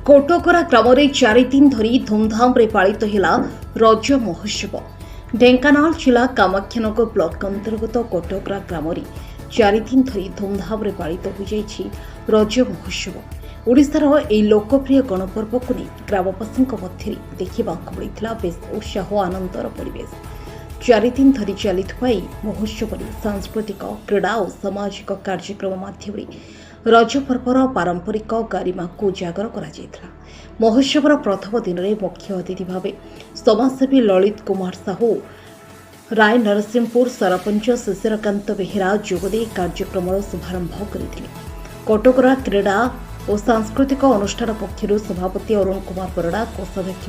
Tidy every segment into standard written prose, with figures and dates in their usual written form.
कोटकरा ग्राम में 4 दिन धरी धूमधाम रे पालित हिला रज महोत्सव। ढेंकानाल जिला कामाख्यानगर ब्लॉक अंतर्गत कोटकरा ग्राम में 4 दिन धरी धूमधाम रे पालित हो जाइछि रज महोत्सव। ओडिशार एही लोकप्रिय गणपर्व को नहीं ग्रामवासी मध्य देखा मिलता बेस उत्साह और आनंदर परिवेश। 4 दिन धरी चलता महोत्सव में सांस्कृतिक क्रीड़ा और सामाजिक कार्यक्रम माध्यम रज पर्वर पारंपरिक गरिमा को उजागर करा। महोत्सवर प्रथम दिन में मुख्य अतिथि भाव समाजसेवी ललित कुमार साहू, राय नरसिंहपुर सरपंच शिशिरकांत बेहेरा जोगदे कार्यक्रम शुभारंभ करते। कोटकरा क्रीड़ा और सांस्कृतिक अनुष्ठान पक्षर सभापति अरुण कुमार परड़ा, कोषाध्यक्ष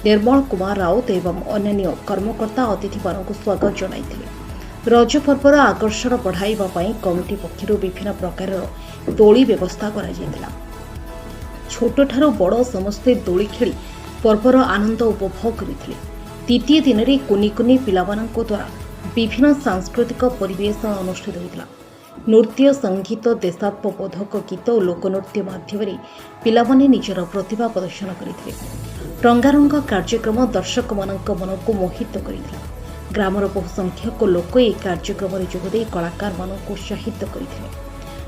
निर्मल कुमार राउत एवं अन्य कर्मकर्ता अतिथि मानक स्वागत जनाइथिले। रज पर्वर आकर्षण बढ़ाइबा पई कमिटी पक्षर विभिन्न प्रकार दोली व्यवस्था करा जायतिला। छोट ठारू बड़ समस्ते दोली खेली पर्वर आनंद उपभोग करथिले। द्वितीय दिन में कुनी कुनी पिलामानंक द्वारा विभिन्न सांस्कृतिक परिवेश अनुष्ठित होइतिला। नृत्य, संगीत, देशात्मबोधक गीत और लोकनृत्य माध्यम पिलामाने निजर प्रतिभा प्रदर्शन करथिले। रंगारंग कार्यक्रम दर्शक मानक मन को मोहित करथिला। ग्रामर बहु संख्यक लोक यह कार्यक्रम में जोगदे कलाकार मानक उत्साहित करथिले।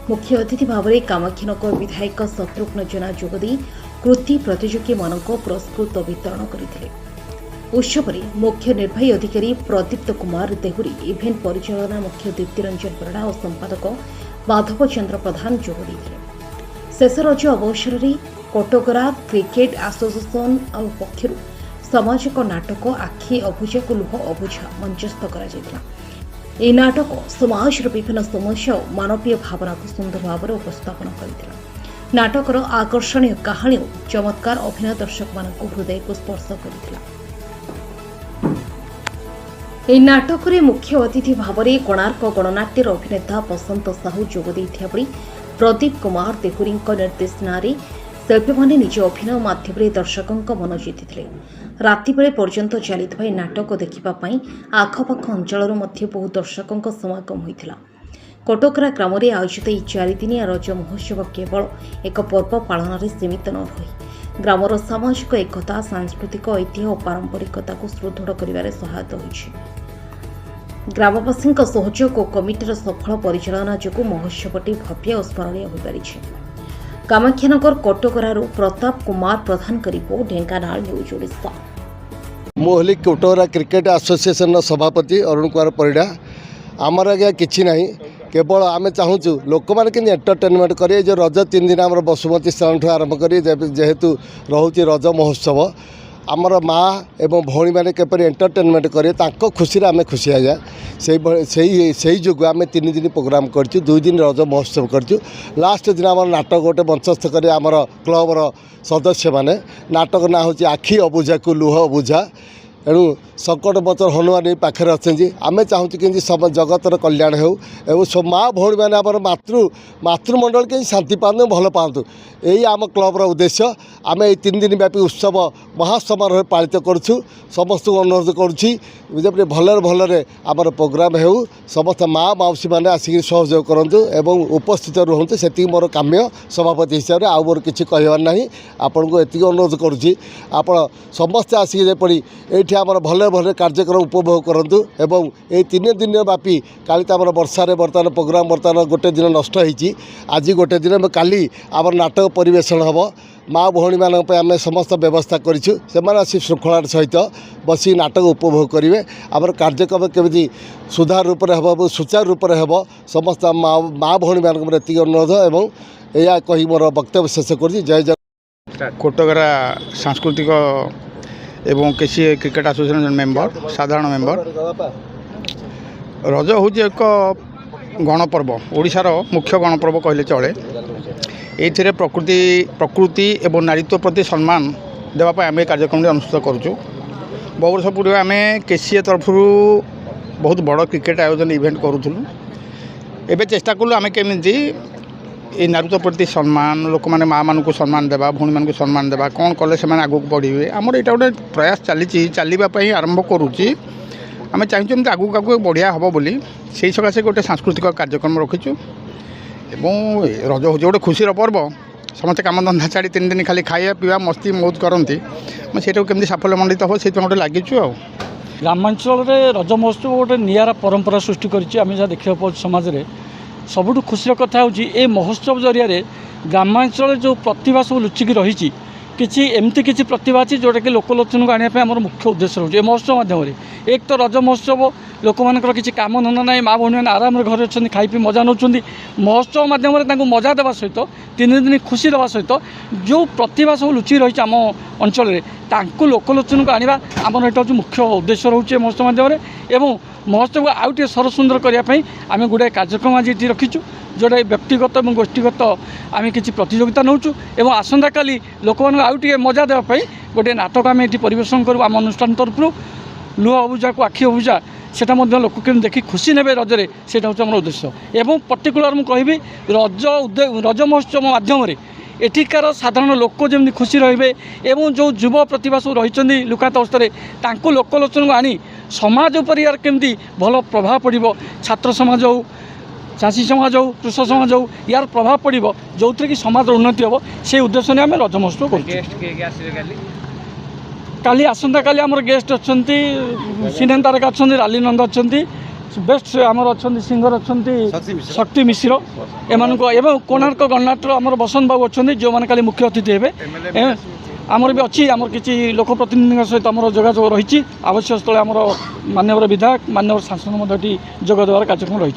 मुख्य अतिथि भाव में कामाख्यानगर विधायक शत्रुघ्न जेना जोगदे कृति प्रतियोगी मानक पुरस्कृत वितरण करथिले। उत्सव में मुख्य निर्वाही अधिकारी प्रदीप्त कुमार देहुरी, इभेंट परिचालना मुख्य दीप्तिरंजन परड़ा और संपादक माधव चंद्र प्रधान जोगदे। शेष रज अवसर में कोटकरा क्रिकेट एसोसिएशन पक्षर सामाजिक नाटक आखि अभुजा को लुह अभुजा मंचस्थ करा। यह नाटक समाज विभिन्न समस्या और मानवीय भावना को सुंदर भाव में उपस्थापन करथिला। नाटकर आकर्षणीय कहानी और चमत्कार अभिनय दर्शक मान हृदय को स्पर्श करथिला। यह नाटक में मुख्य अतिथि भाव में कोणार्क गणनाट्यर अभिनेता बसंत साहू जोगदे प्रदीप कुमार देहुरी निर्देशना शिल्पी मैंने निज अभिनय माध्यम दर्शकों मन जीति। राति बेले पर्यंत चलता नाटक देखापी आखपाख अंचल बहु दर्शकों समागम होता। कोटकरा ग्राम में आयोजित यह 4 दिनिया रज महोत्सव केवल एक पर्व पालन में सीमित न रही ग्रामर सामाजिक एकता, सांस्कृतिक ऐतिह्य और पारंपरिकता को सुदृढ़ कर सहायता होइछि। ग्रामवासी सहयोग और कमिटर सफल परिचालना जो महोत्सवटी भव्य और स्मरणीय हो पारिछि। कामाख्यानगर कोटकरारू प्रताप कुमार प्रधान का रिपोर्ट, ढेंकानाल न्यूज ओडिशा। मोहली कोटकरा क्रिकेट एसोसिएशन सभापति अरुण कुमार परिड़ा। आमर आज्ञा किसी ना, केवल आम चाहूँ लोक मैंने कि एंटरटेनमेंट करें। जो रज 3 दिन आम बसुमती स्नान ठूँ आरंभ कर जेहेतु रोचे रज महोत्सव, आमर माँ एवं भौणी मैंने केपरि एंटरटेनमेंट करें खुशी आम खुशी आ जाए से जो आम 3 दिन प्रोग्राम कर 2 दिन रज महोत्सव कर। लास्ट दिन आम नाटक गोटे मंचस्थ कर आमर क्लबर सदस्य मैंने नाटक ना हूँ आखि अबुझा को लुह अबुझा। एणु संकट बचर हनुमान पाखे अच्छे आम चाहूँ कि सब जगतर कल्याण हो एवं माँ भौणी मैंने आम मातृमंडल के शांति पातु भल पातु यही आम क्लबर उद्देश्य। आम ये 3 दिन व्यापी उत्सव महासमारोह पालित करुँ। समस्त अनुरोध करुँची भलरे भलरे आमर प्रोग्राम हो समस्त माँ मौसी मैंने आसिक सहयोग करूँ एवं उपस्थित रुहतु। से मोर काम्य सभापति हिसाब से आउ मोर किसी कहबार ना। आपन को एति अनुरोध करुँची आप समस्ते आसिक जेपरी ये आमर भले भले कार्यक्रम उपभोग करूँ एवं ये 3 दिन व्यापी काली तो आम वर्षार बर्तमान प्रोग्राम बर्तमान गोटे दिन नष्ट होती। आज गोटे दिन काली आमर नाटक परिवेशन हम माँ भौणी मान आम समस्त व्यवस्था करूँ। से श्रृंखलार सहित बसी नाटक उपभोग करेंगे। आमर कार्यक्रम केमी सुधार रूप से हम सुचारू रूप से हम समस्त माँ भौणी मान एति अनुरोध एवं या कही मोर वक्तव्य शेष कर। जय जय। कोटकरा सांस्कृतिक एवं केसी क्रिकेट एसोसिएशन मेंबर साधारण मेंबर। रज हूँ एक गणपर्व, ओडिशार मुख्य गणपर्व कहले चले। ये प्रकृति एवं नारीत्व प्रति सम्मान देवाई आम कार्यक्रम अनुष्ठित करुँ। बहु वर्ष पूर्व आम केसीए तरफ बहुत बड़ क्रिकेट आयोजन इवेंट करूँ। एवं चेष्टा कलु आम केमी ये नारीत्व प्रति सम्मान, लोक मैंने माँ मान को सम्मान देवा, भौणी मान को सम्मान देवा, कौन कले से आगू बढ़े आमर यहाँ गोटे प्रयास चलवाई आरंभ करुच्ची। आम चाहिए आगू आगू बढ़िया हम बोली से सकाशे गोटे सांस्कृतिक कार्यक्रम रखीचु। रज हूँ गोटे खुशी पर्व। समस्ते काम धंदा छाड़ी 3 दिन खाली खाया पीवा मस्ती मौज करती से केमी साफल्यमंडित हो से गोटे लगिचु आ ग्रामांचल रज महोत्सव गोटे निरा परंपरा सृष्टि करें जहाँ देखा पाँच समाज में सबुठ खुशी कथा हो महोत्सव जरिया ग्रामांचल जो प्रतिभा सब लुचिकी रही किसी एमती किसी प्रतिभा अच्छी जोटा कि लोकलोचन को आने मुख्य उद्देश्य रोचे महोत्सव माध्यम एक तो रज महोत्सव लोक मानकर किसी काम धंदा ना माँ भौणी मैंने आराम घर अच्छे खाई पी मजा नौ महोत्सव माध्यम मजा देवा सहित 3 दिन खुशी देवा सहित जो प्रतिभा सब लुचि रही आम अंचल में लोकलोचन को आने आमर यहाँ हूँ मुख्य उद्देश्य रोचे महोत्सव माध्यम एवं महोत्सव को आउ टे सरसुंदर करने आम गोटे कार्यक्रम आज ये रखीचु जोटा व्यक्तिगत और गोष्ठीगत आम किसी प्रतियोगिता नौचु एवं आसंता काली लोक मान आउ टे मजा देवाई गोटे नाटक आम ये परिवेशन करूँ आम अनुष्ठान तरफ लुह अबुजा को आखि अबुजा सेटा लोक के देखी खुशी ने रजरे से हूँ उद्देश्य एवं पर्टिकुलर मुझे कहि रज महोत्सव माध्यम एठिकार साधारण लोक जमी खुशी रे एवं जो युव प्रतिभा सब रही लुकात अवस्था लोकलोचन को आनी समाज उपर यार केमती भल प्रभाव पड़ो छात्र समाज हो चाषी समाज हो कृषक समाज हो यार प्रभाव पड़ो जो थे कि समाज उन्नति हम से उद्देश्य आम रज महोत्सव कर काली आसंता काली आमर गेस्ट अच्छा सिनेन तारका अच्छा राली नंद अच्छा बेस्ट आमर अच्छा सिंगर अच्छा शक्ति मिश्र एवं कोणार्क गणनाट्य आमर बसंत बाबू अच्छा जो मैंने काली मुख्य अतिथि हे आमर भी अच्छी आमर किसी लोक प्रतिनिधि सहित आमर जोगाजोग रही आवश्यक स्थल आमर माननीय विधायक माननीय सांसद जोग देवार कार्यक्रम रही।